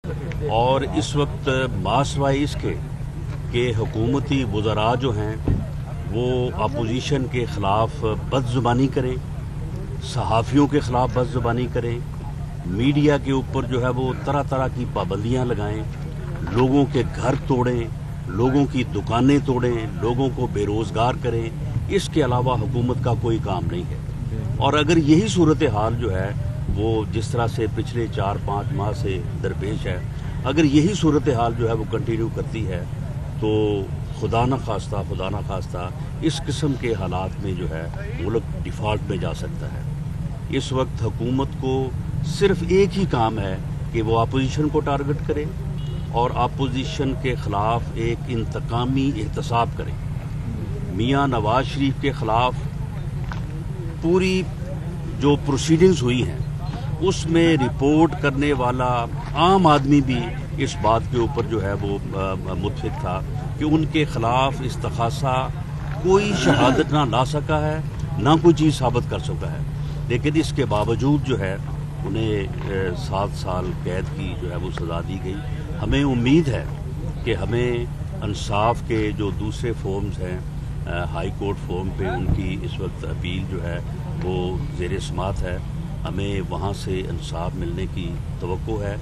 اور اس وقت ماسوائے اس کے کہ حکومتی وزراء جو ہیں وہ اپوزیشن کے خلاف بد زبانی کریں، صحافیوں کے خلاف بد زبانی کریں، میڈیا کے اوپر جو ہے وہ طرح طرح کی پابندیاں لگائیں، لوگوں کے گھر توڑیں، لوگوں کی دکانیں توڑیں، لوگوں کو بے روزگار کریں، اس کے علاوہ حکومت کا کوئی کام نہیں ہے۔ اور اگر یہی صورتحال جو ہے وہ جس طرح سے پچھلے 4-5 ماہ سے درپیش ہے، اگر یہی صورتحال جو ہے وہ کنٹینیو کرتی ہے تو خدا نہ خواستہ اس قسم کے حالات میں جو ہے ملک ڈیفالٹ میں جا سکتا ہے۔ اس وقت حکومت کو صرف ایک ہی کام ہے کہ وہ اپوزیشن کو ٹارگٹ کرے اور اپوزیشن کے خلاف ایک انتقامی احتساب کرے۔ میاں نواز شریف کے خلاف پوری جو پروسیڈنگز ہوئی ہیں اس میں رپورٹ کرنے والا عام آدمی بھی اس بات کے اوپر جو ہے وہ متفق تھا کہ ان کے خلاف استغاثہ کوئی شہادت نہ لا سکا ہے، نہ کوئی چیز ثابت کر سکا ہے، لیکن اس کے باوجود جو ہے انہیں 7 سال قید کی جو ہے وہ سزا دی گئی۔ ہمیں امید ہے کہ ہمیں انصاف کے جو دوسرے فارمز ہیں، ہائی کورٹ فارم پہ ان کی اس وقت اپیل جو ہے وہ زیر سماعت ہے، ہمیں وہاں سے انصاف ملنے کی توقع ہے۔